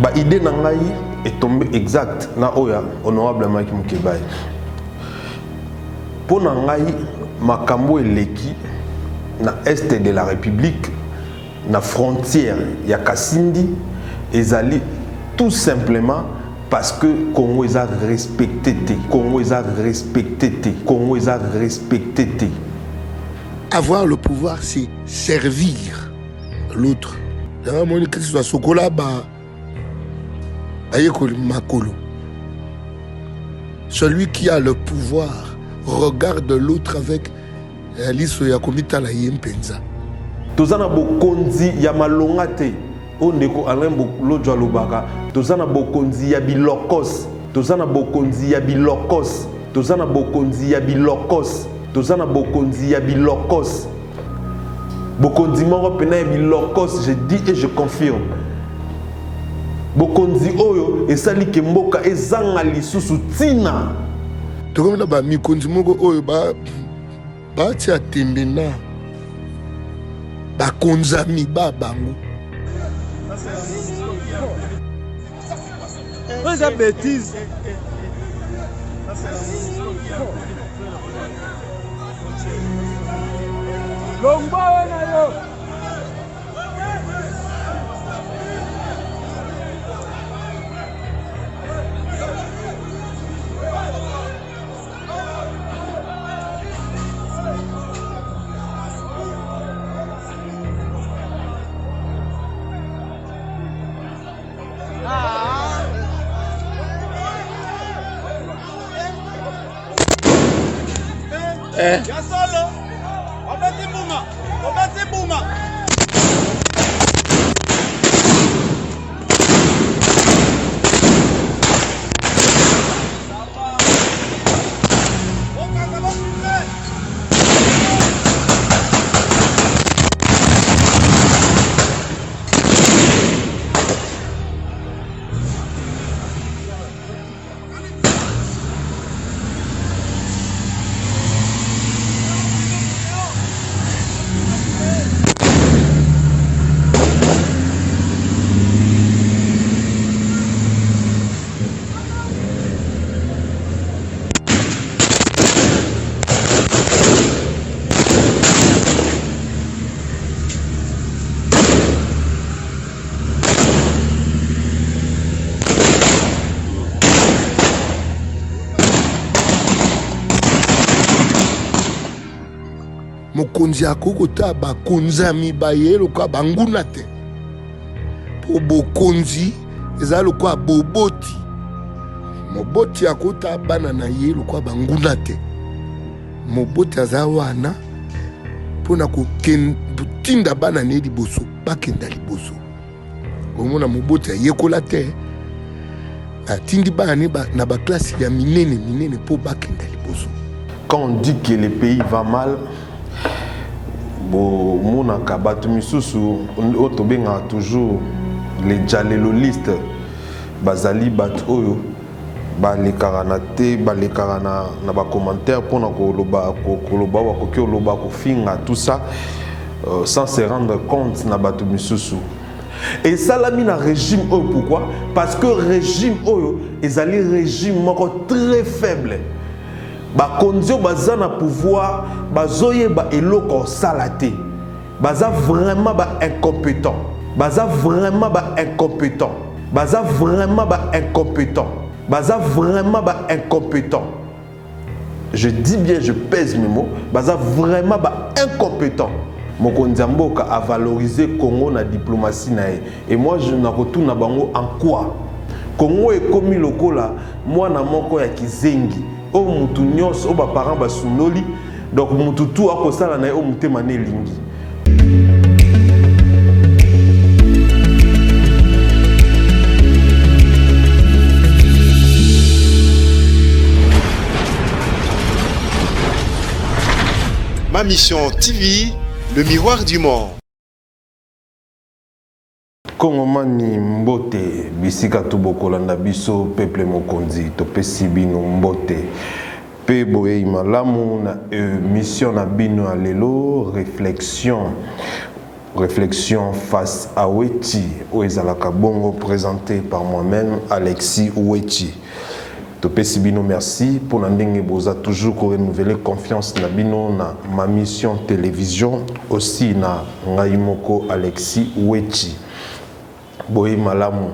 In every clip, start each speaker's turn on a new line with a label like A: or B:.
A: ba idée na ngai est tombée exact na oya honorable Mike Mukebai. Pour na ngai makambo eleki na est de la République na frontière ya Kasindi ezali tout simplement parce que Congo est respecté, Congo est respecté, Congo est respecté.
B: Avoir le pouvoir, c'est servir l'autre. Que ce soit Sokola, Makolo. Celui qui a le pouvoir regarde l'autre avec l'issue ya komita la yempenza.
A: Tozana bokonzi ya malongate. Ondeko Alain Lodjo Alobaka, tozana bokonzi ya bilokos, tozana bokonzi ya bilokos, tozana bokonzi ya bilokos, tozana bokonzi ya bilokos. Bokonzi moko pena ya bilokos, je dis et je confirme. Bokonzi oyo esali ke mboka ezanga lisusu tina.
B: Tokomena ba mikonzi moko oyo ba tia tembena. Ba konzami ba bango.
C: C'est une bêtise. Ya solo, obeti bunga.
B: Mokonzi akokota bakonzami bayelo kwa banguna te. Po bokonzi ezalo kwa boboti. Moboti akota bana na yelo kwa banguna te. Moboti azawana pona ko tinda bana ne liboso bakenda liboso. Omona moboti ayekola te. Atindi bana ne na ba classe ya minene po bakenda liboso.
A: Quand on dit que le pays va mal, mon kabatu misusu otobenga toujours les jaleloliste bazali bat oyo balekara na te balekara na ba commentaire pour na koloba wakoki oloba kofinga tout ça sans se rendre compte na batu misusu. Et ça l'a mis dans régime oyo. Pourquoi? Parce que régime oyo ezali régime moko très faible. Ba kondio baza na pouvoir bazoye ba eloko salate baza vraiment ba incompétent baza vraiment ba incompétent baza vraiment ba incompétent baza vraiment ba incompétent. Je dis bien, je pèse mes mots, baza vraiment ba incompétent. Mokonzi mboka a valorisé Congo na diplomatie nae. Et moi je na retourne bango en quoi? Congo est comme lokola moi na moko ya kizengi. O mutu nyos o ba parents basunoli donc mutu tout akosala na o mutema ne lingi.
D: Ma mission TV, le miroir du monde.
A: Kongomani mbote bisika tubokolanda biso peuple mokonzi topesi bino mbote pe boye malamu na mission na bino alelo réflexion réflexion face à Ouetti, Oezalaka Bongo, présenté par moi-même, Alexis Ouetti. Topé Sibino, merci pour n'andenge boza toujours renouveler confiance na bino na ma mission télévision aussi na Ngaimoko Alexis Ouetti. Boy malamu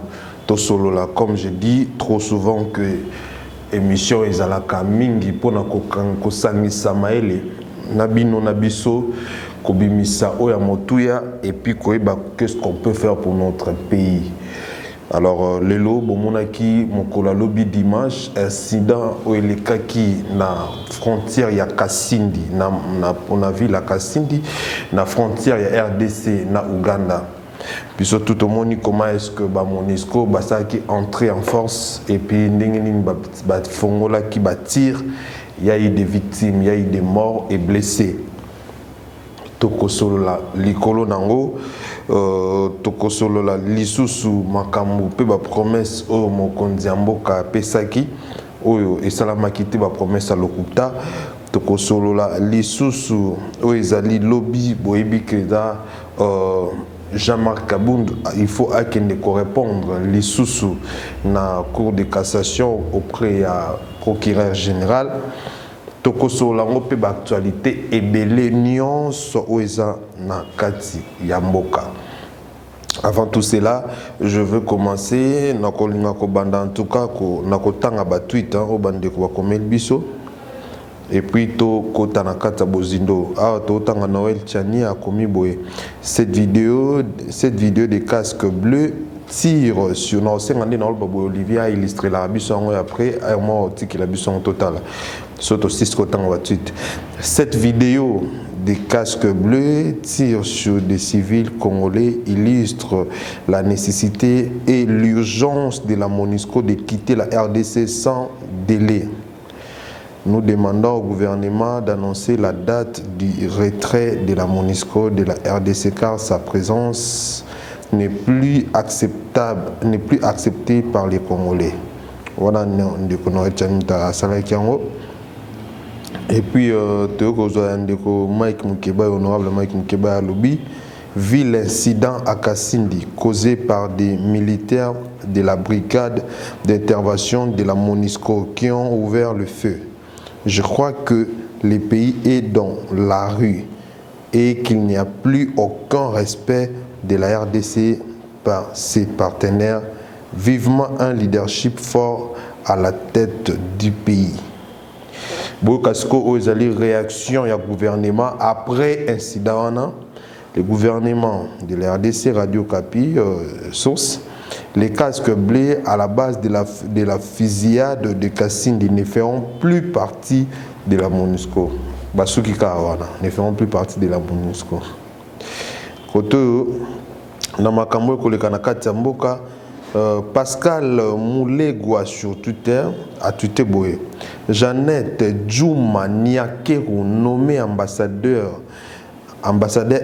A: to solo là comme je dis trop souvent que émission ezalaka mingi pona ko sangisa maele na bino na biso ko bimisa oya motuya et puis koyeba qu'est-ce qu'on peut faire pour notre pays. Alors, lelo, bomonaki, mokola lobby dimanche, incident où il est qui na frontière ya Kasindi, on a vu la Kasindi, na frontière ya RDC, na Ouganda. Puis surtout tout le monde comment est-ce que ba Monisco basa qui entré en force et puis ndengeni ba fongola qui tire, il y a eu des victimes, il y a eu des morts et blessés. Toko solo la likolo nango toko solo la lisusu makambu pe ba promesse o mokonzi mboka pesaki oyo esalamaki te ba promesse à lokuta toko solo la lisusu o ezali lobby boyebi keda Jean-Marc Kabound, il faut akende ko répondre lisusu na cour de cassation auprès du procureur général. Tokoso lango pe ba actualité ebele nyonso oeza na kati ya mboka. Avant tout cela, je veux commencer na kolinga ko banda en tout cas ko na kotanga ba tweet o bande ko komel biso et puis to kota na kata bozindo a to tanga Noël Tchani a komi boye cette vidéo des casques bleus tire sur nos 50 ans Olivier a illustré la biso après moi tiki la biso total. Cette vidéo des casques bleus tire sur des civils congolais illustre la nécessité et l'urgence de la MONUSCO de quitter la RDC sans délai. Nous demandons au gouvernement d'annoncer la date du retrait de la MONUSCO de la RDC car sa présence n'est plus acceptée par les Congolais. Voilà, et puis, Mike Mukeba, honorable Mike Mukeba Alobi, vit l'incident à Kasindi causé par des militaires de la brigade d'intervention de la MONUSCO qui ont ouvert le feu. Je crois que le pays est dans la rue et qu'il n'y a plus aucun respect de la RDC par ses partenaires. Vivement un leadership fort à la tête du pays. Bokasko ozali réaction du gouvernement après incident le gouvernement de la RDC Radio Kapi source les casques bleus à la base de la fusillade de Kasindi ne feront plus partie de la MONUSCO. Basuki Kawana ne feront plus partie de la MONUSCO. Koto na makambo koleka na kati ya mboka Pascal Moulegwa sur Twitter a tweeté boye. Jeannette Djouma Niakeru nommé ambassadeur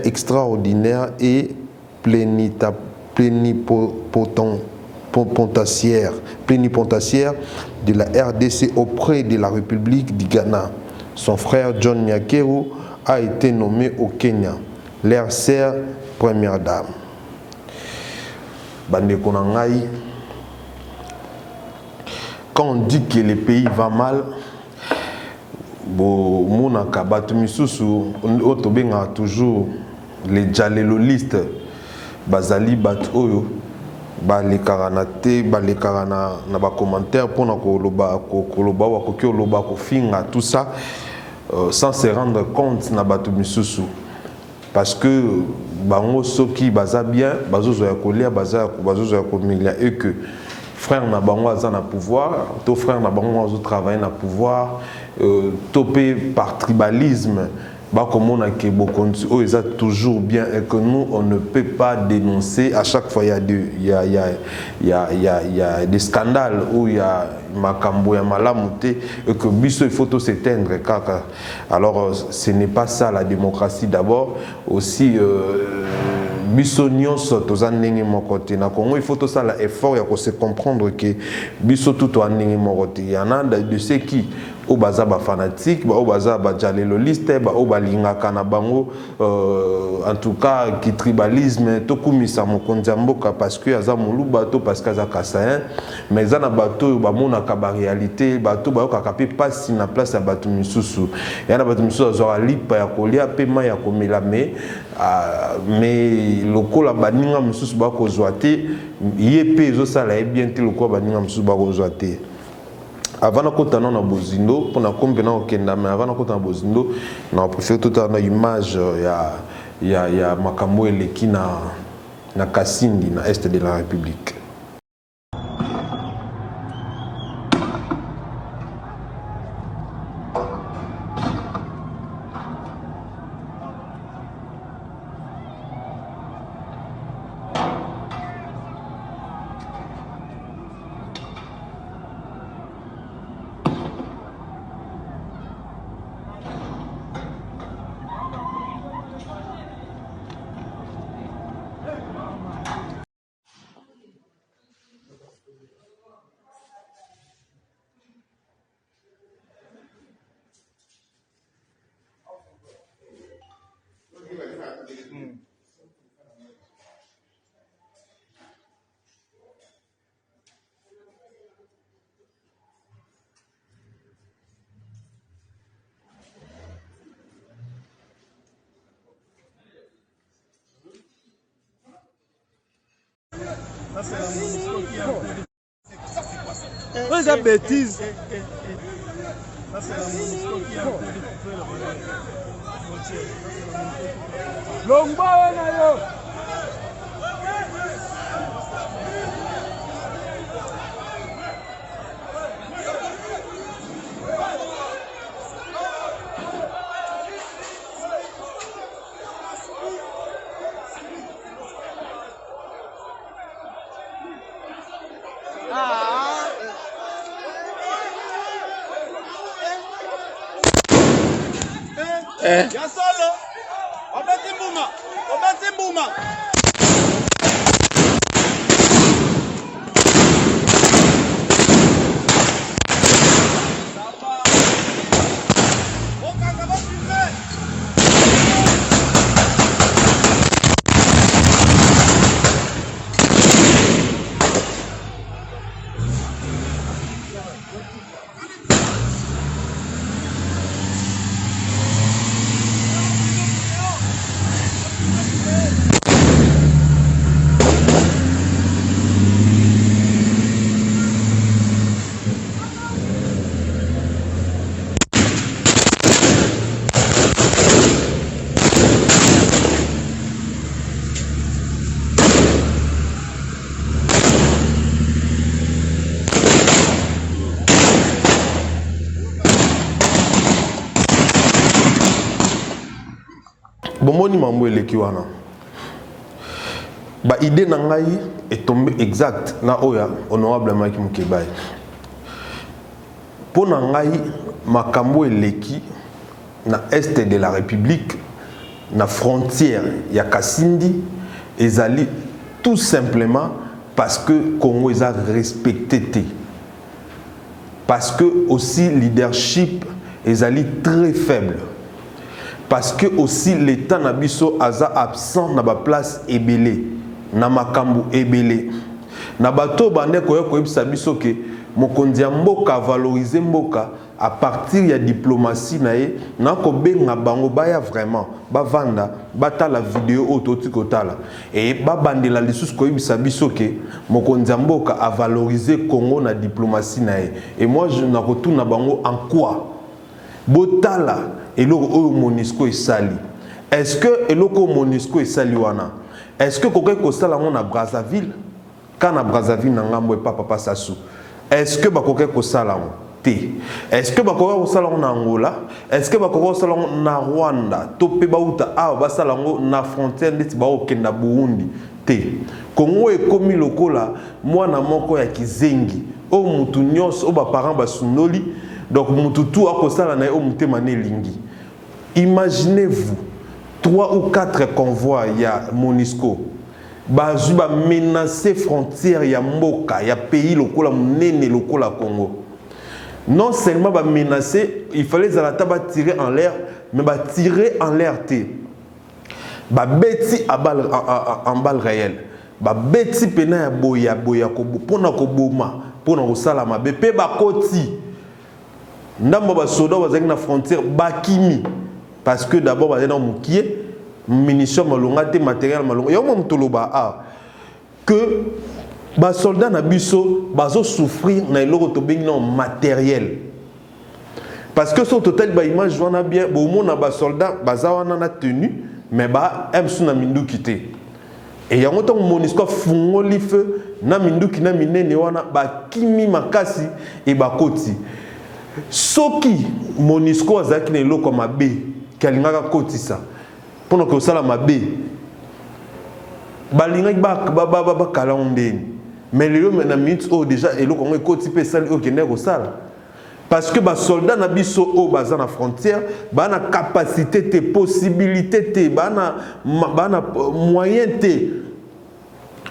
A: extraordinaire et plénipotentiaire de la RDC auprès de la République du Ghana. Son frère John Niakeru a été nommé au Kenya. Leur sœur première dame. Bandeko na ngai, quand on dit que le pays va mal, bo monaka batu misusu otobenga toujours les jaleloliste bazali bat oyo balekara na te balekara na ba commentaire pona koloba wa kokoloba kofinga tout ça sans se rendre compte na batu misusu. Parce que bango soki baza bien bazozo ya kolia bazozo ya komilia et que frère na bango aza na pouvoir to frère na bango azo travailler na pouvoir topé par tribalisme ba komona ke bokonzi o eza toujours bien et que nous on ne peut pas dénoncer à chaque fois il y a des scandales où il y a makambo ya malamu te et que biso il faut tout s'éteindre kaka. Alors ce n'est pas ça la démocratie d'abord aussi biso nyonso toza ndenge moko te na Congo il faut tout ça l'effort ya ko se comprendre que biso tout to ndenge moko te. Il y en a de ceux qui au baza ba fanatique ba au baza ba jaleloliste ba au balingaka na bango en tout cas qui tribalisme to kumisa mokonzi mboka parce que aza moluba to parce que aza kasayen mais za na bato ba mona ka ba réalité bato ba ka pe passe na place ya bato misusu ya na bato misusu zo lipa ya kolia pe ma ya komela mais lokola baninga misusu ba ko zoate yepe zo sala e bien te lokola baninga misusu ba ko zoate. Avant de continuer na bozindo, pour na kombe na okenda, mais avant de continuer na bozindo, na préféré tout à image ya makambo eleki na Kasindi na est de la République.
C: C'est la bêtise.
E: Ça, c'est la MONUSCO qui a fait le Longba,
C: Ya solo. Obeti mbuma. Obeti mbuma.
A: Bomoni mambo eleki wana ba idée na ngai est tombé exact na oya honorable Mike Mukebai po na ngai makambo eleki na est de la République na frontière ya Kasindi ezali tout simplement parce que Congo est respecté parce que aussi leadership ezali très faible. Parce que aussi l'État nabiso aza absent na ba place ebele na makambu ebele na bato bande koyo koyebisa biso ke mokonzi ya mboka valoriser mboka à partir ya diplomatie na ye na ko benga bango baya vraiment bavanda batala vidéo ototi kotala et babandela lisusu koyebisa biso ke mokonzi ya mboka a valoriser Congo na diplomatie na ye et moi je na retourne bango en quoi botala eloko oyo MONUSCO esali. Est-ce que eloko MONUSCO esali wana? Est-ce que koke kosala ngo na Brazzaville? Quand na Brazzaville na ngambo e papa Sassou. Est-ce que bakoke kosala ngo? Te. Est-ce que bakoke kosala ngo na Angola? Est-ce que bakoke kosala ngo na Rwanda? To pe bauta a basala ngo na frontière ndeti ba okenda Burundi? Te. Congo ekomi lokola mwana moko ya kizengi. O mutu nyos o ba parents basunoli. Donc, Moutoutou a kosala na o mutema ne lingi. Imaginez-vous 3 ou 4 convois ya MONUSCO. Bazu ba menacer frontière ya mboka ya pays lokola munene lokola Congo. non seulement ba menacer, il fallait zalata ba tirer en l'air, mais ba tirer en l'air té. Ba beti a balle en balle réelle. Ba beti pena ya boya ko pona ko boma, pona ko sala mabe pe ba koti. Ndambo ba soda bazaki na frontière bakimi parce que d'abord ba na mukie munitions malonga te matériel malonga. Yo mom toloba que ba soldats na biso bazo souffrir na eloko to bengi non matériel. Parce que sur total ba image wana bien bo mona ba soldats baza wana na tenue mais ba emsu na mindu kité. Et yango to MONUSCO fungoli feu na mindu kina minene wana ba kimi makasi et ba koti. Soki MONUSCO azaki na eloko mabe kalingaka kotisa pona ko sala mabe balinga ba kala ondeni. Mais lelo na minute o déjà eloko ngo ekoti pe sali o kende ko sala. Parce que ba soldats na biso o baza na frontière, ba na capacité te possibilité te ba na moyen te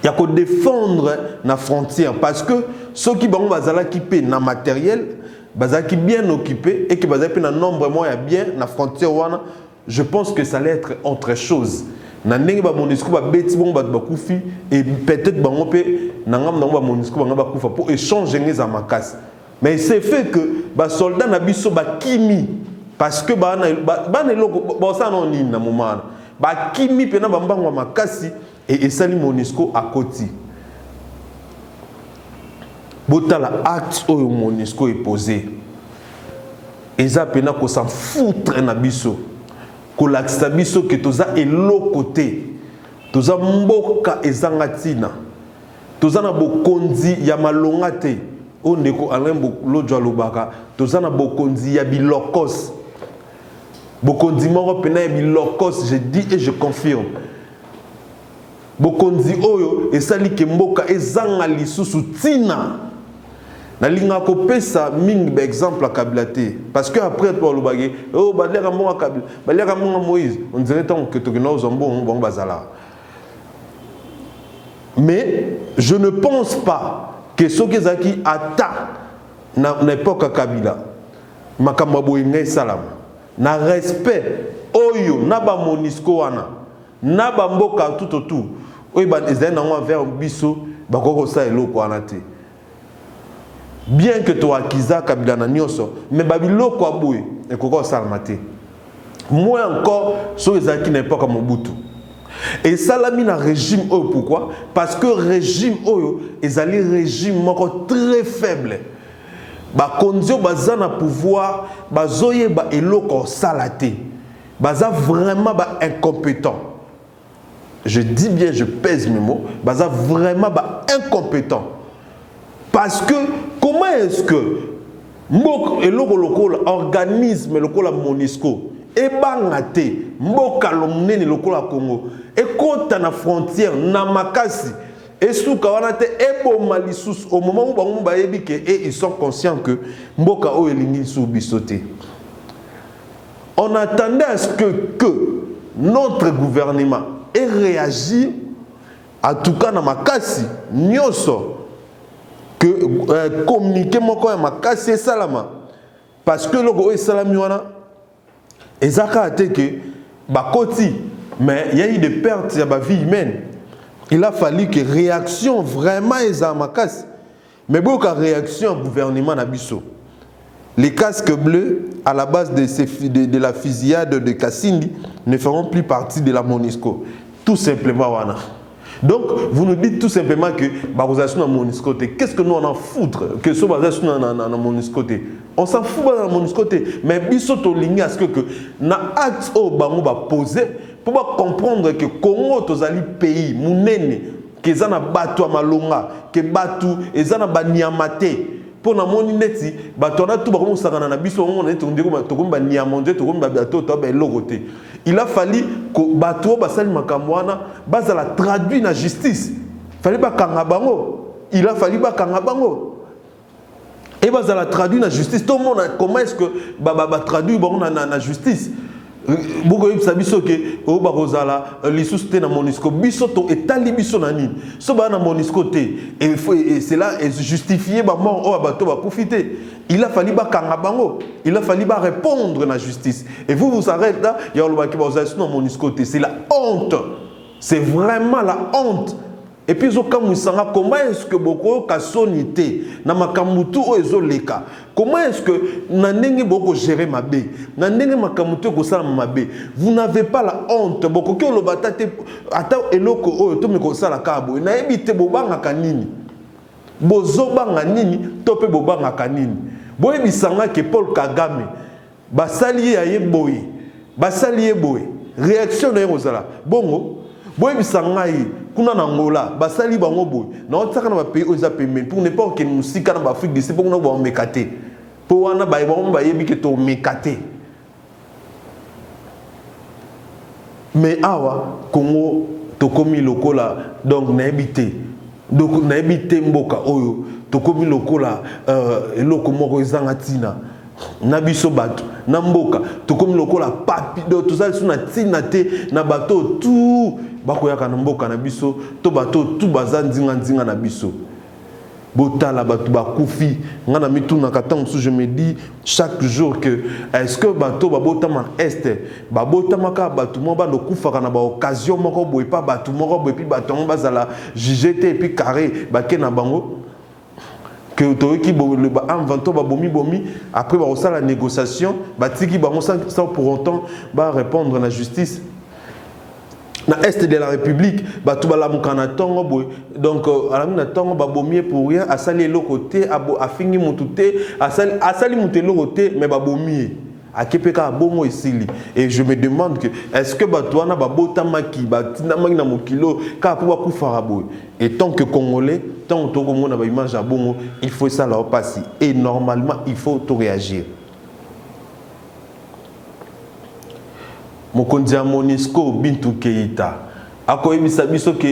A: ya ko défendre na frontière parce que ceux qui bango bazala ki pe na matériel bazala ki bien occupé et que bazala pe na nombre moyen bien na frontière wana, je pense que ça allait être autre chose. Na ndenge ba MONUSCO ba beti bon ba kufi et peut-être bango pe na ngam na ba MONUSCO ba kufa pour échanger les amakas. Mais c'est fait que ba soldats na biso ba kimi parce que ba na loko ba ça non ni na moment ba kimi pena ba mbango makasi et sali MONUSCO à côté. Botala acte au MONUSCO est posé. Eza pena ko s'en foutre na biso. Ko laksa biso que toza elo côté. Toza mboka ezangatina. Toza na bokonzi ya malonga te. O ndeko alembo lojwa lobaka. Toza na bokonzi ya bilokos. Bokonzi moko pena ya bilokos, je dis et je confirme. Bokonzi oyo esali ke mboka ezanga lisusu tina. Na linga ko pesa mingi ba exemple à Kabila te parce que après pour le bagé oh balera mo Kabila balera mo Moïse on dirait tant que to no zombo bon bazala. Mais je ne pense pas que ce que zaki ata na époque à Kabila makambo boyinga salam na respect oyo na ba MONUSCO wana na ba mboka tout autour oyo ba ezana ngo vers biso ba koko sa eloko wana te. Bien que toi akiza Kabila na nyoso mais babilo kwa boye e koko salmate. Moi encore so ezaki na époque Mobutu. Et salami na régime oyo pourquoi? Parce que régime oyo ezali régime moko très faible. Ba kondio baza na pouvoir bazoye ba eloko salate. Baza vraiment ba incompétent. Je dis bien, je pèse mes mots, baza vraiment ba incompétent. Parce que comment est-ce que eloko lokola organisme lokola MONUSCO et bangate mboka lomnene lokola Congo et kota na frontière na makasi et souka wana te eboma lisusu au moment où bango bayebi ke et ils sont conscients que mboka o elingi sou bisoté. On attendait à ce que notre gouvernement ait réagi en tout cas na makasi nyoso que communiquer mon corps makasi salama parce que logo salami wana ezaka ate que bakoti mais il y a eu des pertes ya ba vie humaine. Il a fallu que réaction vraiment eza makasi mais beaucoup de réaction au gouvernement na biso. Les casques bleus à la base de la fusillade de Kassindi ne feront plus partie de la MONUSCO. Tout simplement wana. Donc, vous nous dites tout simplement que basation dans MONUSCO, qu'est-ce que nous on en foutre que ce basation dans MONUSCO? On s'en fout dans MONUSCO, mais biso to lingi à ce que na acte au bango ba poser pour comprendre que Congo tozali pays munene que za na batu malonga que batu ezana baniamate pour na moni neti batu na tout ba ko sakana na biso on est on dit to ko ba niamonde to ko ba bato to ba logote. Il a fallu que bato basali makamwana bazala traduit na justice. Fallait ba kanga bango. Il a fallu ba kanga bango. Et bazala traduit na justice. Tout le monde comment est-ce que ba traduit bango na justice? beaucoup de sabiso que au bakozala les sous-te na Monisco biso to etali biso na nini so ba na Monisco te et c'est là et justifier ba mort o bato ba profiter il a fallu ba kanga bango il a fallu ba répondre na justice et vous arrêtez là il y a le baki ba ozala na Monisco te c'est la honte c'est vraiment la honte. Et puis, comment est-ce que beaucoup de sonité, na makamutu o ezoleka, comment est-ce que nanenge beaucoup gérer ma bé, nanenge makamutu ko sala ma bé, vous n'avez pas la honte, beaucoup que le batate ata eloko o to me ko sala kabo, na ebite bobanga kanini, bozobanga nini, tope bobanga kanini, boye bisanga ke Paul Kagame, basali ya yeboye, basali yeboye, réaction de yozala, bongo. Boy bisangai kuna na ngola basali bango boy na otaka na ba pays oza pembe pour ne pas que nous sika na Afrique d'ici pour nous ba mekate pour wana ba ba yebi que to mekate mais awa Congo to komi lokola donc na habité donc na habité mboka oyo to komi lokola eloko moko ezanga tina na biso bato na mboka to komi lokola papi do tout ça suna tina te na bato tout bakoyaka na mboka na biso to bato tout bazandinga na biso botala bato bakufi ngana mituna katang sou je me dis chaque jour que est-ce que bato babotama est babotama ka bato mo ba dokufaka na ba occasion moko boye pa bato moko boye puis bato mo bazala jugé et puis carré baké na bango que toki le ba inventor ba bomi après ba osala la négociation batiki bango sans pour autant ba répondre à la justice. Na est de la République, tout ba la mukana tongo boy. Donc à la tongo ba bomier pour rien, asali le côté, a fini mutute, asali mutelo côté, mais ba bomier. A kepeka bomo isili. Et je me demande que est-ce que batouana ba botama ki ba tinamaki na mokilo ka pour ba kufara boy. Et tant que Congolais, tant que Togo mona ba image à bomo, il faut ça là passer. Et normalement, il faut tout réagir. Mokonzi ya Monisco Bintou Keïta akoyebisa biso que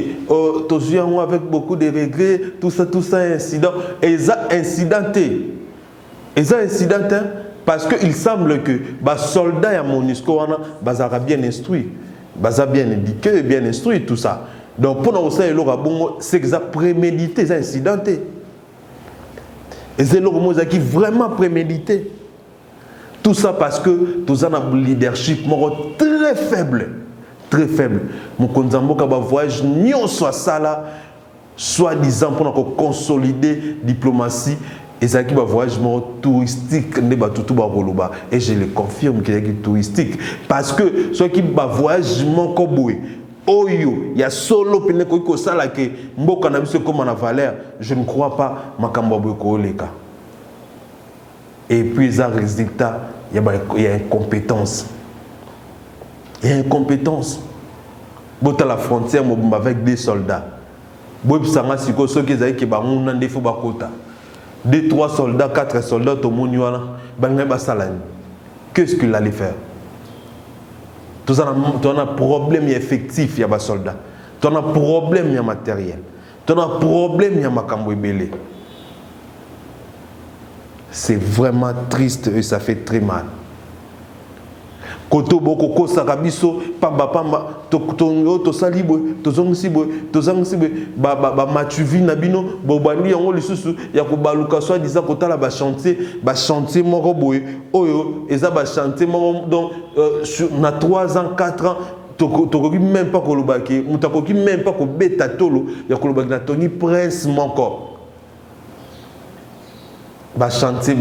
A: tozwi yango avec beaucoup de regrets tout ça incident et ça incidenté parce que il semble que ba soldats ya Monisco wana bazara bien instruit baza bien éduqué bien instruit tout ça donc pour nous ça eloko bongo c'est que ça prémédité ça incidenté et c'est eloko moza qui vraiment prémédité. Tout ça parce que tout ça a un leadership très faible. Très faible. Mon konzamboka ba voyage nyon soit ça là, soi-disant pour consolider diplomatie. Et ça qui va voyage touristique ne ba tout ba roloba. Et je le confirme qu'il est touristique. Parce que ce qui va voyage mon koboué. Oyo, il y a solo pene ko sala ke mboka na biso comme na valeur. Je ne crois pas makambo boyko leka. Et puis, ça résultat, il y a incompétence. Il y a incompétence. Bota la frontière avec des soldats. Bob Sanga Siko, ceux qui ont été en défaut bakota. 2, 3 soldats, 4 soldats, tout le monde qu'est-ce qu'il allait faire? Tu as un problème effectif, il y a des soldats. Tu as un problème, il y a matériel. Tu as un problème, il y a makambo belé. C'est vraiment triste et ça fait très mal. Koto boko ko sakabiso pamba tongo to salibo to zongsibo ba matuvi na bino bobani yango lisusu ya ko baluka soit disant kotala ba chantier moko boye oyo eza ba chantier moko donc na 3 ans 4 ans tokoki même pas kolobaki mutakoki même pas ko beta tolo ya kolobaki na Tony Prince moko. Ba chanter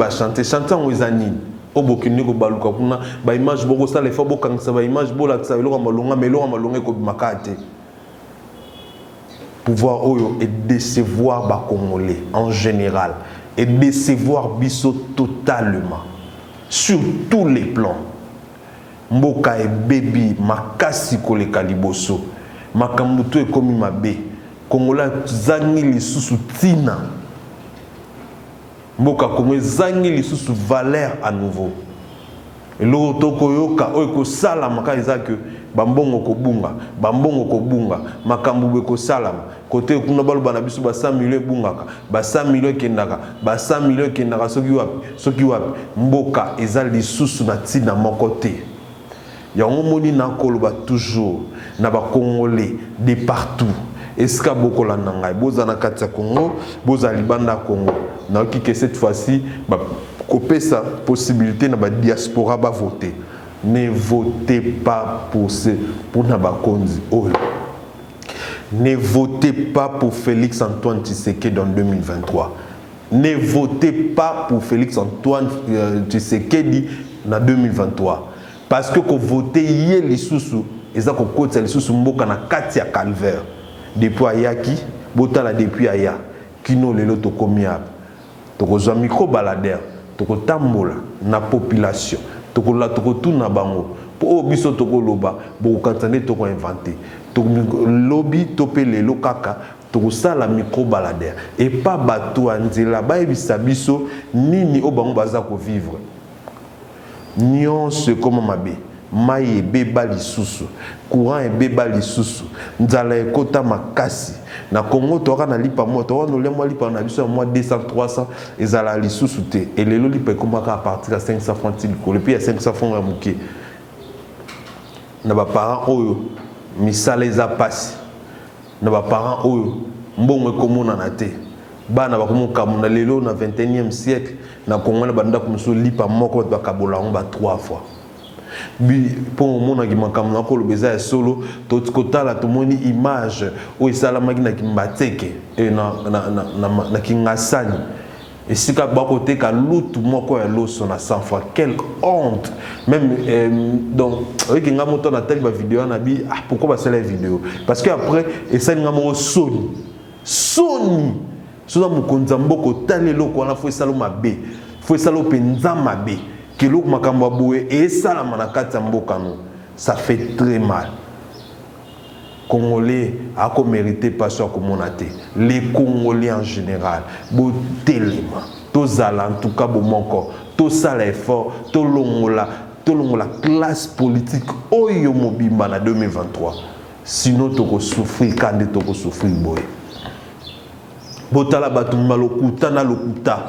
A: en Wezanine au bokini ko baluka kuna ba image boko ça les fois bokangisa ba image bola ça eloko malonga ko makate pouvoir oyo et décevoir ba Congolais en général et décevoir biso totalement sur tous les plans mboka e baby makasi ko le kaliboso makambuto e komi mabe Congolais zangi lisusu tina mboka Congo zangi lisusu valeur à nouveau et l'auto koyoka oyko sala maka ezaka bambongo ko bunga makambu ko salama côté kuna baloba na biso ba 100 millions bungaka ba 100 millions kendaka ba 100 millions kendaka soki wapi mboka eza lisusu na tina moko te Il y a un moni na koloba toujours na ba Congolais de partout. Est-ce que beaucoup la nangai boza na katia Congo, boza libanda Congo. Na ki que cette fois-ci ba couper sa possibilité na ba diaspora ba voter. Ne votez pas pour Nabakonzi. Oh. Ne votez pas pour Félix Antoine Tshisekedi en 2023. Ne votez pas pour Félix Antoine Tshisekedi en 2023. Parce que quand vous votez hier les sous et ça qu'on côte les sous mboka na katia calvaire. Depuis ayaki, botala depuis aya, kino lelo to komiab. To ko zo micro baladeur, to ko tambola na population. Toko la toko tout na bango po biso toko loba bo kantane toko inventé toko lobby topé le lokaka toko sala micro baladeur et pas bateau anzela ba ebisa biso nini o bango baza ko vivre nyonse comme mabe mai beba lisusu courant beba lisusu nzala ekota makasi na Congo to na lipa moto no le mo lipa na biso mo 200 300 ezala lisusu te et lelo lipa komaka à partir de 500 francs le puis à 500 francs à muke na ba parents oyo misala eza pasi na ba parents oyo mbongo komona na te bana bakomoka mona lelo na 21e siècle na Congo na banda komso lipa moko ba kabola on ba 3 fois. Pour le monde qui manque le besoin solo, tout côté là tout monde image où ça la machine qui m'attaque et na qui n'assani et si qu'à bas côté qu'à l'autre moi quoi l'eau son à 100 fois quelle honte même donc oui qui n'a monté dans telle vidéo on a dit ah pourquoi pas c'est la vidéo parce que après et ça n'a mon Sony so dans mon konzamboko tale loko na faut ça lo mabe faut ça lo penza mabe Kilo makamba boué et ça la manakata mbokano ça fait très mal. Congolais a qu'on mérité pas sur communauté. Les Congolais en général, beau téléma, tous en tout cas bon encore, tout ça l'effort, tout la classe politique oyo mobimba na 2023. Sinon tu vas souffrir quand tu vas souffrir boy. Botala batu malokuta na lokuta,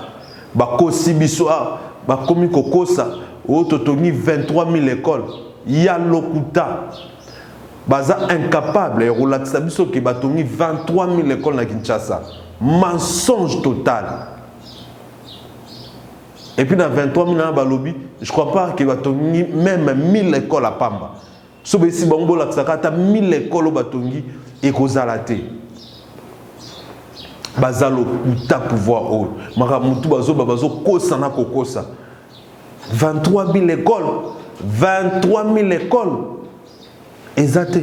A: bakosi bisoa. Bakomi kokosa autotoni 23 000 écoles ya lokuta baza incapable et relaxa biso ke batongi 23 000 écoles na Kinshasa mensonge total et puis dans 23 000 na balobi je crois pas que batongi même 1000 écoles à Pamba so besi bango laxa kata 1000 écoles batongi et kozala te bazalo uta pouvoir o mara mutu bazo kosa na kokosa 23 000 écoles 23 000 écoles exacté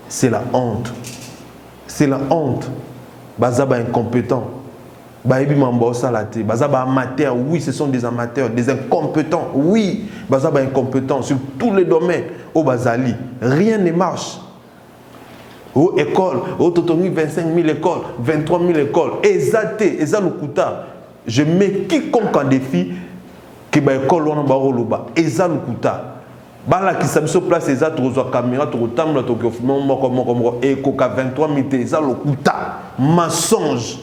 A: c'est la honte bazaba incompétent baebi mambo salate bazaba amateurs oui ce sont des amateurs des incompétents oui bazaba incompétents sur tous les domaines au bazali rien ne marche. Aux écoles, aux totongi 25 000 écoles, 23 000 écoles, exacté, exact. Je mets quiconque en défi que ba école on ba roloba, exact. Bala qui s'abi sur place exact, tu reçois caméra, tu retambles, tu filmes comme et coca 23 000 exact. Mensonge.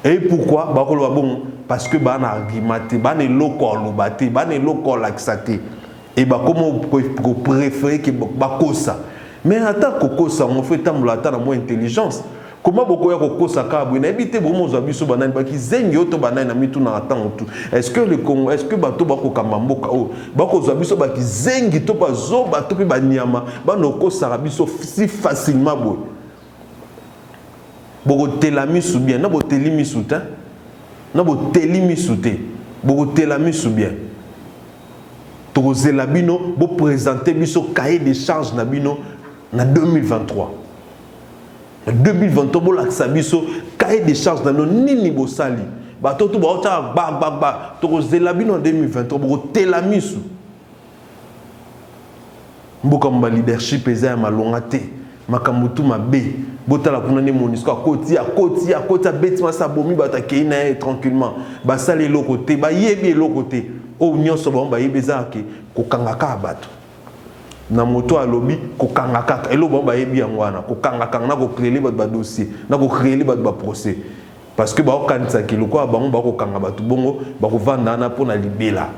A: Et pourquoi ba roloba bon parce que ba na argumenté, ba ne loko lobate, ba ne loko laxaté. Et bah comment vous préférez que ba kosa. Mais attends, Koko, ça on fait tant la moins intelligence. Comment beaucoup de Koko ça kabou na éviter vraiment zabiso banane ba ki zengi oto banane na mitu na attend tout. Est-ce que le Congo, est-ce que bato bako kamamboka o bako zabiso ba ki zengi to ba zo bato pe ba nyama ba no ko sarabiso si facilement boy. Boko telami sou bien, na bo telimi sou ta. Na bo telimi sou te. Boko telami sou bien. Tozela bino bo présenter biso cahier de charges na bino en 2023. En 2023, bon l'axabiso cahier de charges dans nos nini bosali. Ba toto ba ota ba to zelabino en 2023 bo telamisu. Mboka mba leadership eza malonga te. Makamutu mabe. Botala kuna ne monisco akoti betima sa bomi ba ta keina tranquillement. Ba sali lokote ba yebi lokote. O nyonso ba mba yebeza ke kokangaka bato. Na moto a lobby ko kangaka elo ba yebi yangwana ko kangaka na ko créer ba dossier na ko créer ba procès parce que baokanisa kiloko bango bakokanga batu bongo bakovanda na pona libela.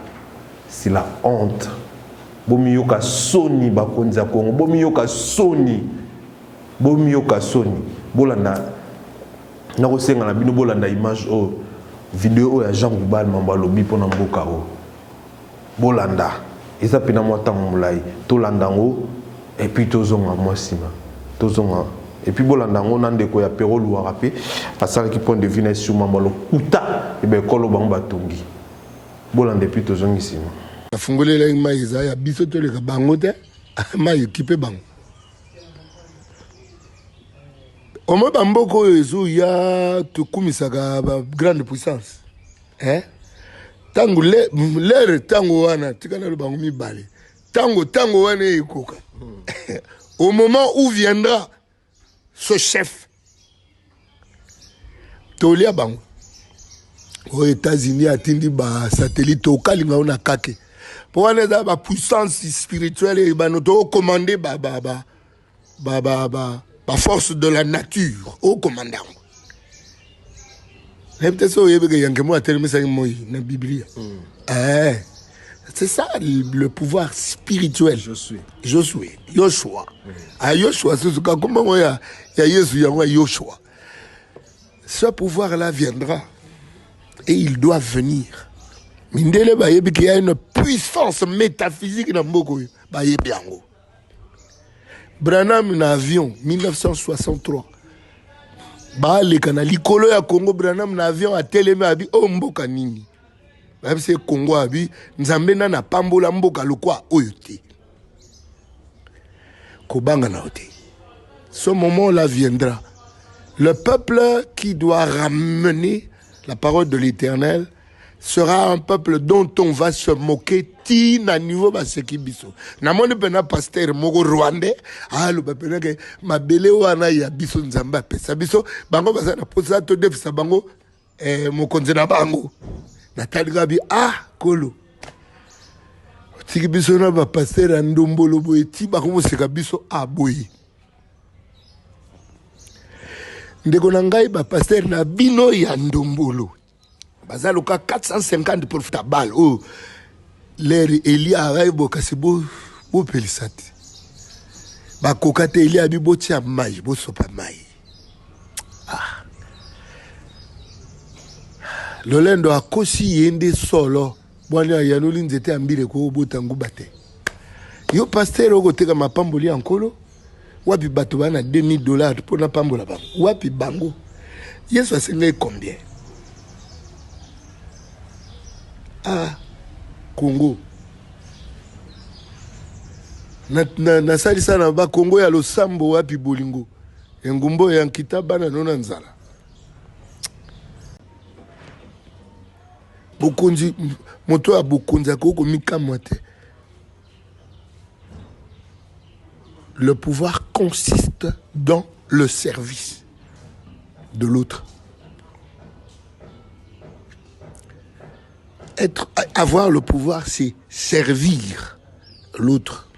A: C'est la honte. Bomiyoka soni bakonza Kongo, bomiyoka soni bolanda na kosenga na bino bolanda image o vidéo ya Jean Goubal mambalobi pona mboka o bolanda eza pena mwata mulai tolanda ngo et puis tozonga mwasima tozonga et puis bolanda ngo na ndeko ya Pero Luara pe asala ki point de vue na sur mambalo kuta e be kolo bango batongi bolanda et puis tozongi sima
B: afungolela mai eza ya biso toleka bango te mai ekipe bango Omo bamboko ezo ya tukumisaka ba grande puissance. Tango l'air tango wana tikana le bango mibale. Tango wana ekoka. Au moment où viendra ce chef tolia bango. Aux États-Unis atindi ba satellite au kalinga ona kake. Pour wana za ba puissance spirituelle et ba noto commander ba force de la nature au commandant. C'est ça le pouvoir spirituel. Joshua. Joshua, c'est comment il y a Joshua. Ce pouvoir-là viendra et il doit venir. Il y a une puissance métaphysique dans Mboko. Branham na avion 1963 ba le kana likolo ya Congo Branham na avion a teleme abi o mboka nini ba se Congo abi nzambe na pambola mboka lokwa oyo te kobanga na ote. Ce moment là viendra, le peuple qui doit ramener la parole de l'Éternel sera un peuple dont on va se moquer ti na niveau baseki biso. Na moni pena pasteur moko rwandais alo bapena ke mabele wana ya biso nzamba pesa biso bango bazana posa to defisa bango mokonzi na bango. Natali gabi kolo. Tiki biso na ba pasteur ndombolo boye ti bango seka biso boye. Ndeko na ngai ba pasteur na bino ya ndombolo. Bazaloka 450 pour futa balle. Oh, l'air Elia arrive kasi bo pelisati. Ba kokate Elia bi boti ya mai, bo sopa mai. Lolendo akosi yende solo. Bwana ya no linzete ambile ko botangu bate. Yo pasteur okoteka mapamboli ankolo. Wapi bato bana $2000 pour na pambola bango. Wapi bango. Yesu asenga combien? Congo. Na salisa na ba Congo ya losambo wapi bolingo. Engumbo ya nkitaba na nona nzala. Bokonzi moto ya bokonzi akoko mikamwate. Le pouvoir consiste dans le service de l'autre. Avoir le pouvoir, c'est servir l'autre.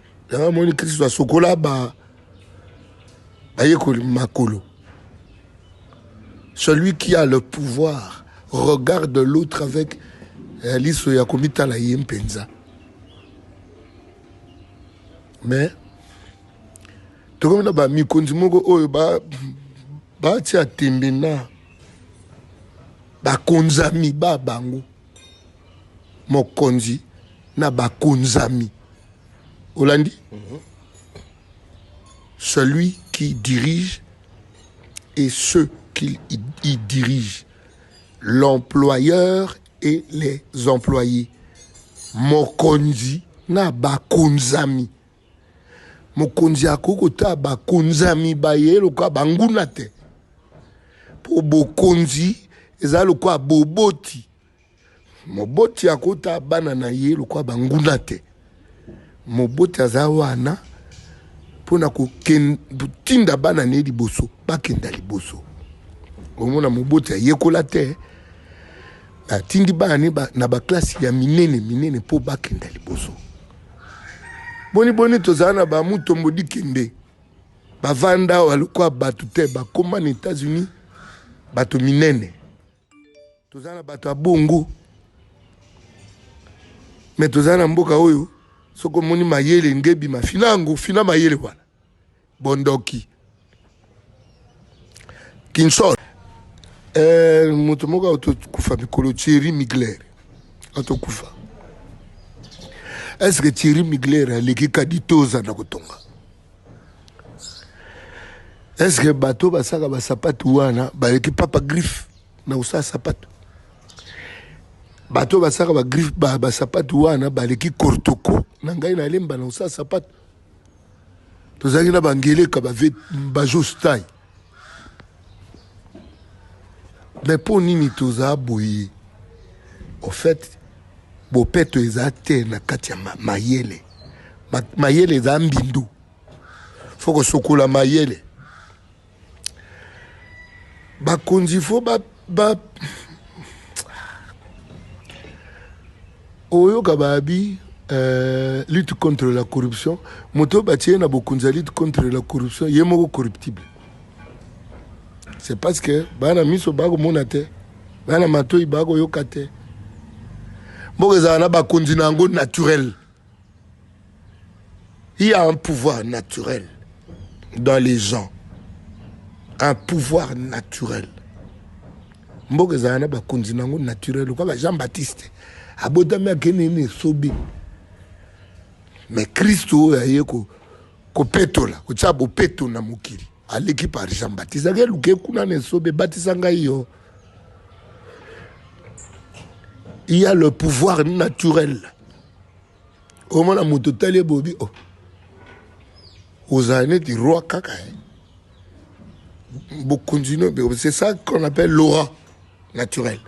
B: Celui qui a le pouvoir regarde l'autre avec l'issue ya komita la yempenza. Mais to comme na ba mikonzi moko oyo ba tia tembena ba konzami ba bango mokonzi na ba konzami Olandi. Celui qui dirige et ceux qui y dirigent, l'employeur et les employés. Mokonzi na ba konzami. Mokonzi akokota ba konzami ba ye lokwa banguna te. Po bokonzi eza lokwa boboti. Moboti akota bana na ye lokwa banguna te. Moboti azawana pona ko tinda bana ne liboso bakenda liboso. Omona moboti ayekola te. Tindi bana na ba classe ya minene po bakenda liboso. Boni tozana ba mutombo dikende. Ba vanda walukwa batu te ba koma na États-Unis bato minene. tozana bato bongo mais tozana mboka oyo soko moni mayele ngebi mafinango fina mayele wana bondoki Kinshasa moto moko autokufa mikolo Thierry Mugler autokufa. Est-ce que Thierry Mugler aleki kaditoza na kotonga? Est-ce que bato basaka basapatu wana baleki papa griffe na usa sapatu? Bato basaka ba griffe basapatu wana baleki kortoko na ngai na lemba na usa sapatu. Tozaki na bangeleka bajo style. Mais pour nini toza boye? Au fait, bopeto ezate na kati ya mayele. Mayele eza mbindu. Foko sokola mayele. Bakonzi fo oyo kababi lutte contre la corruption. Moto batie na bokonza lutte contre la corruption yemoko corruptible. C'est parce que bana miso bago monate bana matoi bago yokate mbogeza na bakonzi nango naturel. Il y a un pouvoir naturel dans les gens, un pouvoir naturel. Mbogeza na bakonzi nango naturel kwa Jean-Baptiste abodami akenene sobi mais Christo ayeko ko petola ko tsabo peto na mukiri à l'équipe par Jean-Baptiste. Il y a le pouvoir naturel. Au moment où tu as bobi, aux années du roi Kaka. C'est ça qu'on appelle l'aura naturelle.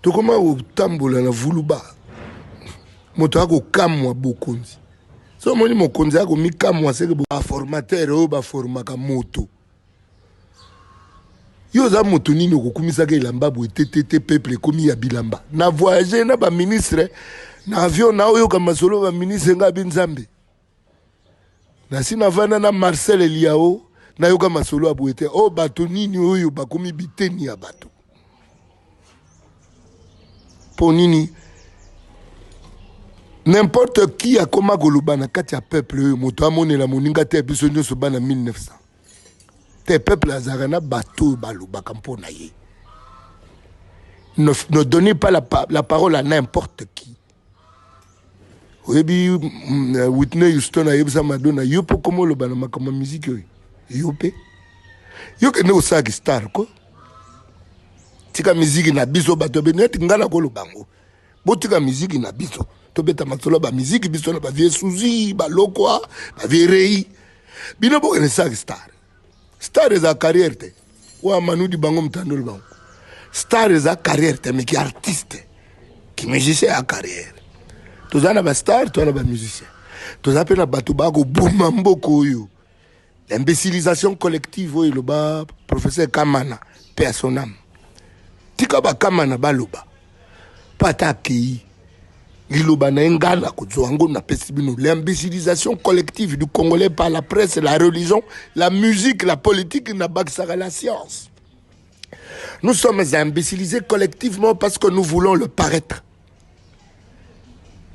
B: Tout comme au tamboula na vuluba. Moto kamwa bokonzi. So moni mokonzi ako mikamwa seke ba formateur o ba formaka moto. Yo za moto nini okukumisa ke lamba bo TTT peuple komi ya bilamba. Na voyager na ba ministre na avion na oyo kama solo ba ministre nga binzambe. Na sina vana na Marcel Eliao na yo kama solo aboete o bato nini oyo bakomi biteni ya bato. Po nini n'importe qui a comme Golubana katia peuple moto amone la moninga te biso nyoso bana 1900. Te peuple azarana bateau baluba kampona ye. Ne donnez pas la parole à n'importe qui. Oyebi Whitney Houston a yebisa Madonna yopo komo lo bana makama musique yo pe. Yo ke ne osagi star ko. Tika musique na biso bato benet ngala ko lo bango. Botika musique na biso. Tobeta matolo ba musique biso na ba vie souzi ba lokwa ba vie rei bino bo ne sag star eza carrière te wa manudi bango mtandolo bango star eza carrière te mais qui artiste qui musicien a carrière tozana ba star tozana ba musicien tozape na bato ba ko buma mboko yo l'imbécilisation collective oyo lo ba professeur Kamana personnam tika ba Kamana baloba pataki l'imbécilisation collective du Congolais par la presse, la religion, la musique, la politique, la science. Nous sommes imbécilisés collectivement parce que nous voulons le paraître.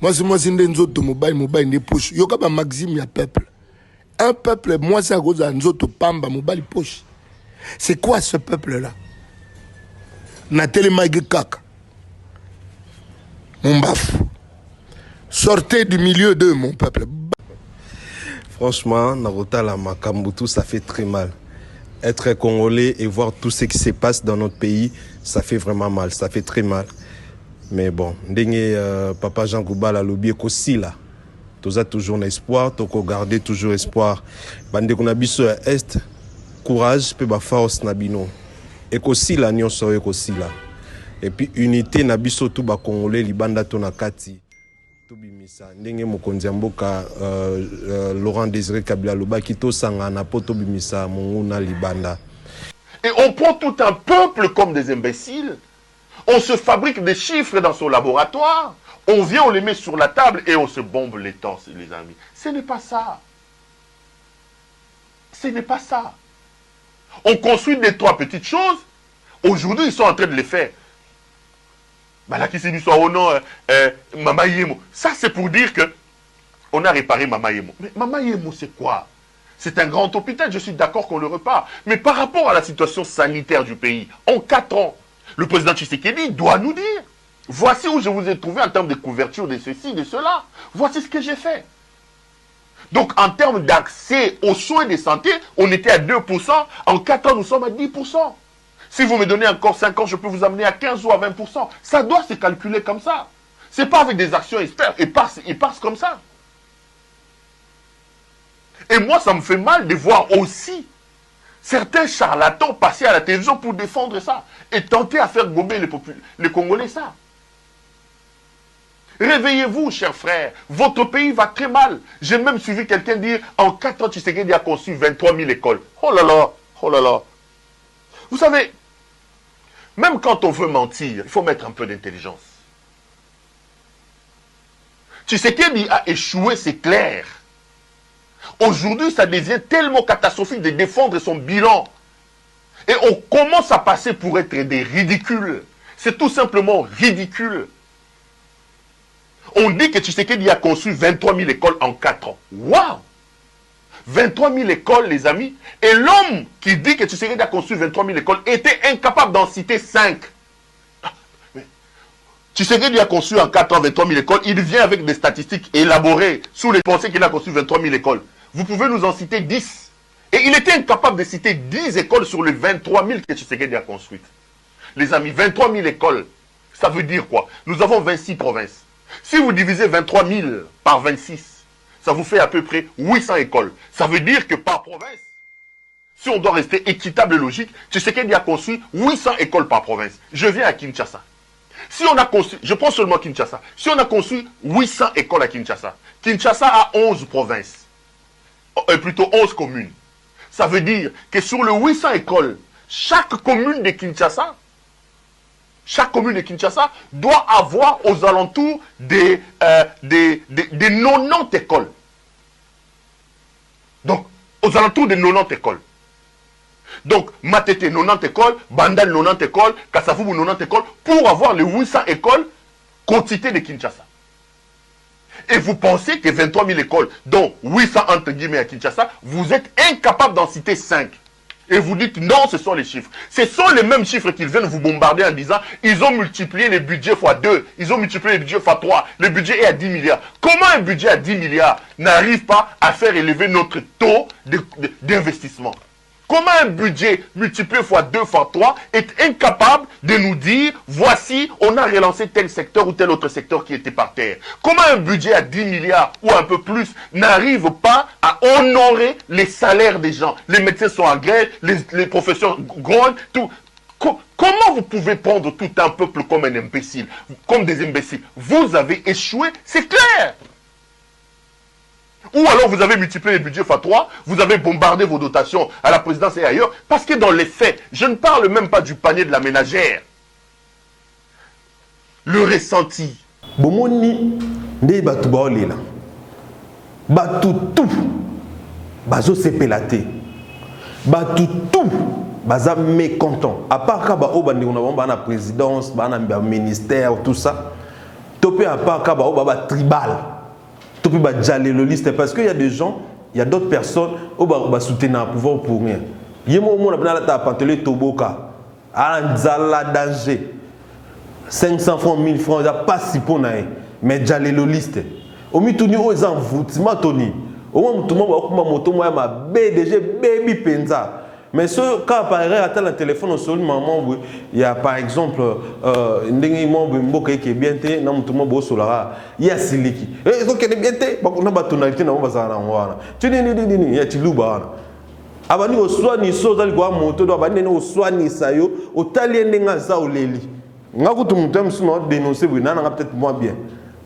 B: Moi, c'est mobile ne push. Yoka ba maxime ya peuple. Un peuple, moi, c'est à cause d'un autre pamba mobile push. C'est quoi ce peuple-là? Nathalie Magikaka. Mon baf. Sortez du milieu d'eux, mon peuple.
A: Franchement, Narota la Makambutu, ça fait très mal. Être congolais et voir tout ce qui se passe dans notre pays, ça fait vraiment mal, ça fait très mal. Mais bon, papa Jean Gouba la lobby aussi là. Tu as toujours un espoir, tu as gardé toujours espoir. Bande qu'on a biso est, courage, pe ba force nabino. Et aussi là, nyon so aussi là. Et puis unité nabiso tout ba congolais libanda to na kati. Tobimisa ndenge mokonzi mboka Laurent Désiré Kabila loba kito sanga na poto bimisa monguna libanda.
F: Et on prend tout un peuple comme des imbéciles. On se fabrique des chiffres dans son laboratoire. On vient, on les met sur la table et on se bombe les torses, les amis. Ce n'est pas ça. Ce n'est pas ça. On construit des 3 petites choses. Aujourd'hui, ils sont en train de les faire. Là, qui s'est dit, oh non, Mama Yemo. Ça, c'est pour dire que on a réparé Mama Yemo. Mais Mama Yemo, c'est quoi? C'est un grand hôpital, je suis d'accord qu'on le repart. Mais par rapport à la situation sanitaire du pays, en 4 ans, le président Tshisekedi doit nous dire, voici où je vous ai trouvé en termes de couverture de ceci, de cela. Voici ce que j'ai fait. Donc, en termes d'accès aux soins de santé, on était à 2%. En 4 ans, nous sommes à 10%. Si vous me donnez encore 5 ans, je peux vous amener à 15 ou à 20%. Ça doit se calculer comme ça. Ce n'est pas avec des actions experts. Ils passent comme ça. Et moi, ça me fait mal de voir aussi certains charlatans passer à la télévision pour défendre ça et tenter à faire gommer les Congolais ça. Réveillez-vous, chers frères. Votre pays va très mal. J'ai même suivi quelqu'un dire, en 4 ans, Tshisekedi a conçu 23 000 écoles. Oh là là, oh là là. Vous savez, même quand on veut mentir, il faut mettre un peu d'intelligence. Tshisekedi a échoué, c'est clair. Aujourd'hui, ça devient tellement catastrophique de défendre son bilan. Et on commence à passer pour être des ridicules. C'est tout simplement ridicule. On dit que Tshisekedi a conçu 23 000 écoles en 4 ans. Waouh! 23 000 écoles, les amis. Et l'homme qui dit que Tshisekedi a conçu 23 000 écoles était incapable d'en citer 5. Tshisekedi a conçu en 4 ans 23 000 écoles. Il vient avec des statistiques élaborées sous les pensées qu'il a conçu 23 000 écoles. Vous pouvez nous en citer 10. Et il était incapable de citer 10 écoles sur les 23 000 que Tshisekedi a construites. Les amis, 23 000 écoles, ça veut dire quoi? Nous avons 26 provinces. Si vous divisez 23 000 par 26, ça vous fait à peu près 800 écoles. Ça veut dire que par province, si on doit rester équitable et logique, Tshisekedi a construit 800 écoles par province. Je viens à Kinshasa. Si on a construit, je prends seulement Kinshasa. Si on a construit 800 écoles à Kinshasa, Kinshasa a 11 provinces. Plutôt 11 communes. Ça veut dire que sur les 800 écoles, chaque commune de Kinshasa doit avoir aux alentours des 90 écoles. Donc, aux alentours des 90 écoles. Donc, Matete 90 écoles, Bandal 90 écoles, Kassavubu 90 écoles, pour avoir les 800 écoles quantité de Kinshasa. Et vous pensez que 23 000 écoles, dont 800 entre guillemets à Kinshasa, vous êtes incapable d'en citer 5. Et vous dites non, ce sont les chiffres. Ce sont les mêmes chiffres qu'ils viennent vous bombarder en disant ils ont multiplié les budgets x 2, ils ont multiplié les budgets x 3, le budget est à 10 milliards. Comment un budget à 10 milliards n'arrive pas à faire élever notre taux d'investissement? Comment un budget multiplié x 2, x 3 est incapable de nous dire, voici, on a relancé tel secteur ou tel autre secteur qui était par terre? Comment un budget à 10 milliards ou un peu plus n'arrive pas à honorer les salaires des gens? Les médecins sont en grève, les professeurs grognent, tout. Comment vous pouvez prendre tout un peuple comme un imbécile, comme des imbéciles? Vous avez échoué, c'est clair. Ou alors vous avez multiplié les budgets x 3, vous avez bombardé vos dotations à la présidence et ailleurs, parce que dans les faits, je ne parle même pas du panier de la ménagère. Le ressenti.
A: Bomoni, nde batu baolela. Batu tout. Bazo sepelate. Batu tout. Baza mécontent. À part quand ba obandi on a la présidence, ba na ministère, tout ça. Topé à part quand ba tribal. Tout peut jalé le liste parce qu'il y a des gens, il y a d'autres personnes qui vont soutenir le pouvoir pour rien. Il y a des gens qui ont pantelé Toboka, Anzala danger. 500 francs, 1000 francs, il n'y a pas si pour naï. Mais jalé le liste. Au milieu de nous, ils ont voté, Tony. Au moins, tout le monde a moto, moi, ma BDG, baby penza. Mais ce cas, par exemple, à le téléphone, il y a par exemple, il y a Siliki. Et donc, il y a des tonalités dans le tu dis, il y abani oswani soza likwa moto do abani ne oswani sayo otali ndenga za oleli ngakutu mutem sima dénoncer bina na peut-être moins bien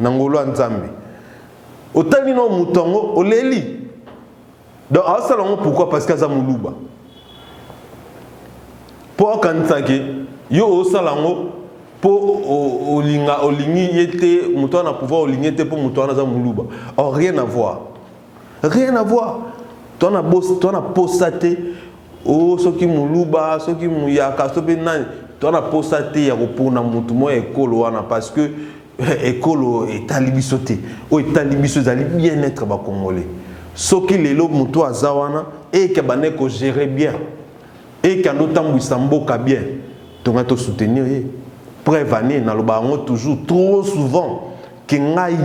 A: nangolo nzambe otali no mutongo oleli donc asalongo pourquoi parce que za muluba pour kansake yo osalango pour olingi yete muto na pouvoir olingi yete pour muto na za muluba rien à voir. Toi, on a postaté oh soki muluba soki muyaka soki nani to na posa te ya kopona mutu mo ekolo wana parce que ekolo etalibiso te o etalibiso zali bien être ba congolais soki lelo mutu azawana et que bane ko gérer bien et que ando tambwisa mboka bien tonga to soutenir prévenir na lobango toujours trop souvent que ngai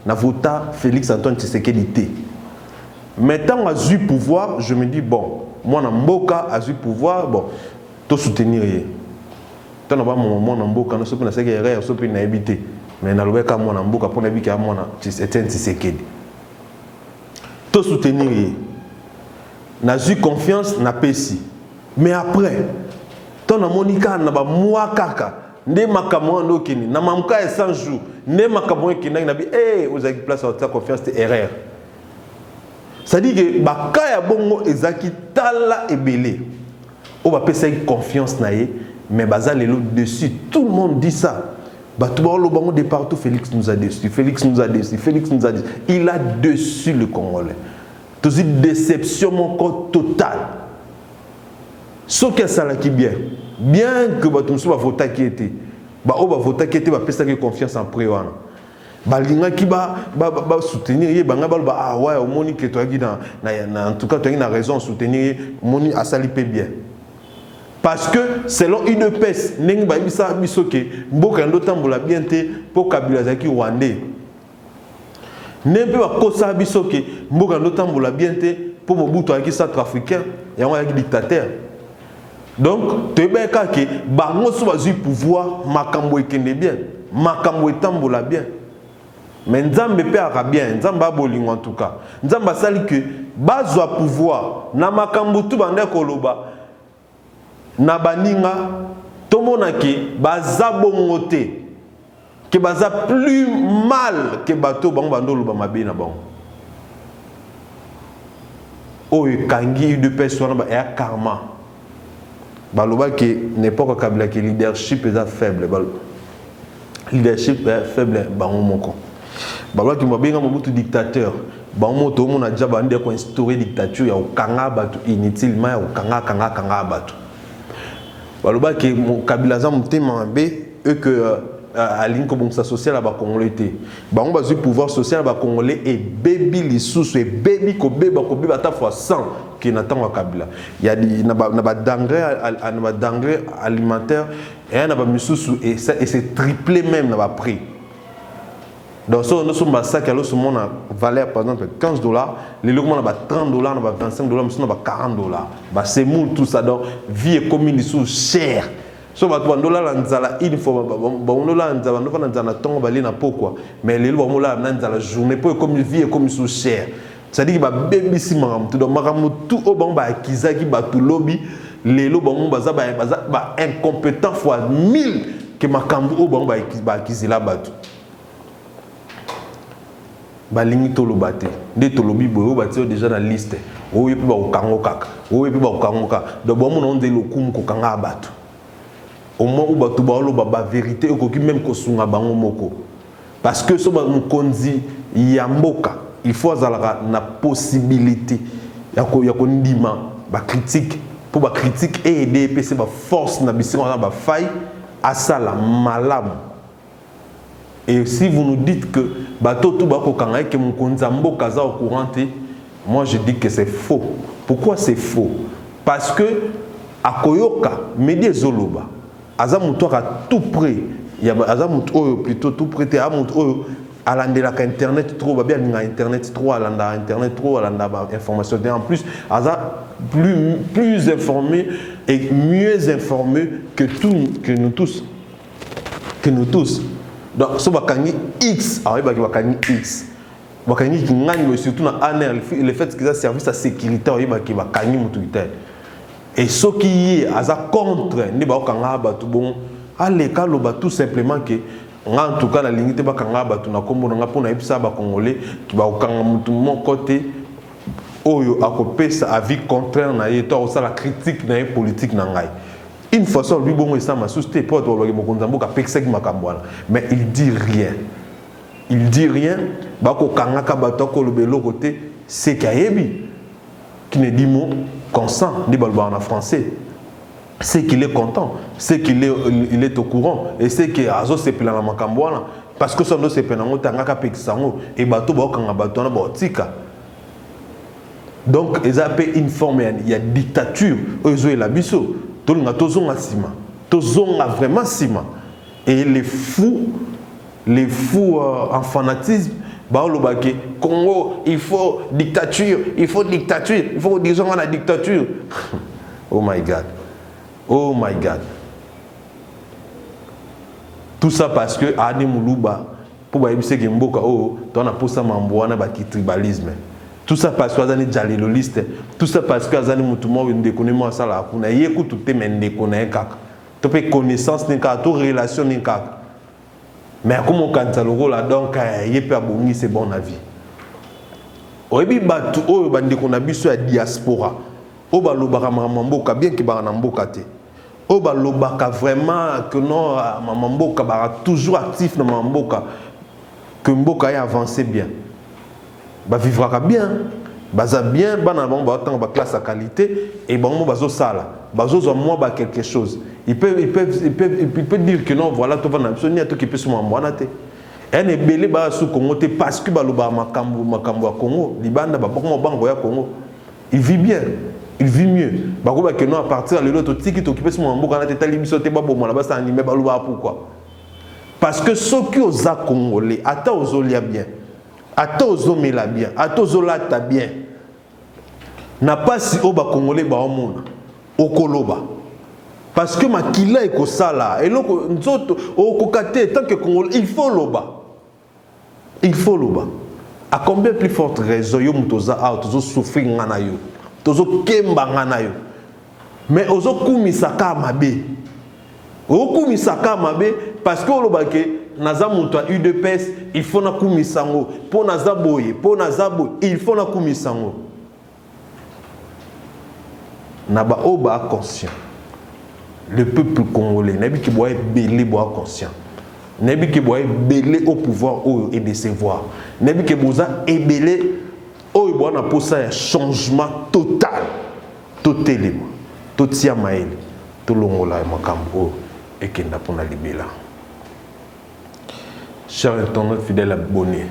A: na vota Félix Antoine Tshisekedi té. Maintenant à eu pouvoir, je me dis bon, moi na mboka a eu pouvoir, bon, to soutenir yé. Tant na ba mon na mboka na sopi na seke erreur sopi na habité. Mais na lobeka moi na mboka pour na bika moi na Tshisekedi. To soutenir yé. Na eu confiance na pesi. Mais après, tant na monika na ba moi kaka. Ndé makamwa ndokini na mamuka e 100 jours ndé makamwa kina na bi vous avez place à confiance c'est erreur. Ça dit que bakaya bongo ezaki tala ebele o ba pesa confiance na ye mais baza lelo dessus tout le monde dit ça batu ba lo bango de partout Félix nous a déçu Félix nous a déçu Félix nous a dit il a déçu le Congolais toute déception totale ce que ça la qui bien que batu musu ba vota qui était ba o ba vota qui était ba pesa confiance en préwana balinga ki ba soutenir ye banga ba ah ouais au moni que toi qui en tout cas tu as raison soutenir moni asali pe bien parce que selon une pèse nengi ba bisa bisoke mboka ndo tambola bien te pour Kabila zaki rwandais nempe ba kosa bisoke mboka ndo tambola bien te pour Mobutu aki centrafricain ya wa dictateur. Donc, tu es bien que bango so bazui pouvoir makambo ekende bien, makambo etambola bien. Mais nzambe pe ara bien, nzamba bolingo en tout cas. Nzamba sali que bazwa pouvoir na makambo tu bande koloba na baninga tomona ke baza bongo te que baza plus mal que bato bango bandolo ba mabe na bango. Oyo kangi de personne ba ya karma. Baloba que n'importe Kabila que leadership est faible, leadership est faible bango moko. Baloba que mabenga Mobutu dictateur, bango moto mon a déjà bandé ko instaurer dictature ya okanga batu inutilement ya okanga batu. Baloba que Kabila za mutema mbe eux que à l'inco bon social ba congolais té. Bango bazu pouvoir social ba congolais et baby lisusu et baby ko beba ta fois 100 qui n'attend Kabila. Il y a des denrées alimentaires et na ba misusu et c'est triplé même na ba prix. Donc ça nous sommes ça que ce monde valeur par exemple $15, les locaux na ba $30 na ba $25 mais na ba $40. Ba c'est mou tout ça donc vie et commune sous cher. So ba $1 nzala une fois ba $1 nzala no fa nzala tongo bali na pokwa mais les lois mola na nzala journée pour comme vie et comme sous cher. C'est-à-dire que ba baby si maramtu donc maramtu o bango ba akizaki ba tout lobby lelo bango baza ba incompétent fois 1000 que makambu o bango ba akizila batu ba lingi tolo bate nde tolobi boyo bati déjà na liste o yepi ba okango kaka o yepi ba okango kaka donc bon mon onde lokumu ko kanga batu au moins où batu ba lo ba vérité o koki même ko sunga bango moko parce que so ba mukonzi ya mboka il faut avoir la possibilité ya ko ndima ba critique pour ba critique et aider PC ba force na bisinga na ba faille à ça la malamu. Et si vous nous dites que bateau tout ba ko kanga que mukonza mboka za au courant, moi je dis que c'est faux. Pourquoi c'est faux? Parce que à Koyoka Médé Zoloba azamuto à tout près il y a azamuto plutôt tout près à amuto à l'andela internet trop bien internet trop à l'anda internet trop à l'anda information et en plus plus informé et mieux informé que nous tous donc ce bakani X alors bakani X bakani qui gagne surtout dans le fait qu'ils a service à sécurité qui bakani mutuité et ce qui est contre ne ba okanga batu bon allez kaloba tout simplement que en tout cas la ligne te bakanga batu na kombo nga pona epsa ba congolais ki ba okanga mutu mon côté oyo akopesa avis contraire na yeto au la critique na politique na ngai une façon lui bon ça ma société pour to lo mokonza mboka pexek makambwana mais il dit rien ba ko kanga ka batu ko lobelo côté c'est kayebi qui ne dit mot consent, ni balba en français. C'est qu'il est content, c'est qu'il est au courant, et c'est que Azo se pela na makambwana, parce que son dos se pela na tangaka pekisango, et bateau ba okanga bateau na botika. Donc, ils appellent une forme, il y a dictature, ils ont la biso, tout le monde a sima, tout a vraiment sima. Et les fous en fanatisme, bah le baquet, Congo, il faut dictature, il faut disons la dictature. Oh my God. Oh my God. Tout ça parce que Adi Moulouba, pour que c'est Mboka, oh, on a posé ça mamboana baki tribalisme. Tout ça parce que Azani Jaliloliste. Tout ça parce que Azani Moutouma une déconnement ça là. On a écouté tout le monde déconner kaka. Tu peux connaissance ni kaka, toute relation ni kaka. Mais comme on cante le rôle là donc il peut abonner c'est bon avis. Oyebi batu o bandi qu'on a vu sur la diaspora. O ba lobaka mamboka bien ki ba na mboka te. O ba lobaka vraiment que non mamboka ba toujours actif na mamboka que mboka ait avancé bien. Ba vivra bien, baza bien, ba na ba tant ba classe à qualité et ba mo bazo sala, bazo zo moi ba quelque chose. Il peut dire que non voilà to va na soni to qui peut suma mwana te. En ebele ba su Congo te parce que ba loba makambo ya Congo, libanda ba boko bango ya Congo. Il vit bien. Il vit mieux. Bakoba que non à partir de l'autre tiki to qui peut suma mboka na te tali biso te ba bomo na ba sa animé ba loba pourquoi? Parce que ceux qui aux Congolais, ata ozolia bien. Ata ozomela bien, ata ozolata bien. Na pas si oba Congolais ba omona. Okoloba. Parce que makila eko sala et loko nzoto okokate tant que Congolais il faut loba. Il faut loba. À combien plus forte raison yo mutoza a tozo souffrir ngana yo. Tozo kemba ngana yo. Mais ozo kumisaka mabe. Okumisaka mabe parce que oloba ke naza muto a UDPS il faut na kumisango po naza boye po naza boye il faut na kumisango. Naba oba conscient. Le peuple congolais n'a qui doit être belé bois conscient. N'a qui doit être belé au pouvoir et décevoir. N'a qui doit être belé au pouvoir na pour ça un changement total. Totalement. Tout tia maël. Tout longola et makambo et qui n'a pas na libéla. Cher internaute fidèle abonné.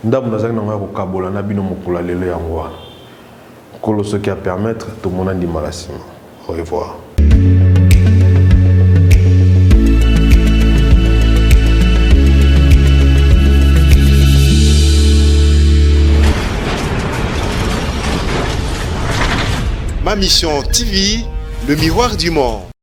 A: Ndam na zanga na ko kabola na bino mokula lelo yango wana. Kolo ce qui a permettre tout le monde a dit malassima. Au revoir.
D: Ma Mission TV, le miroir du monde.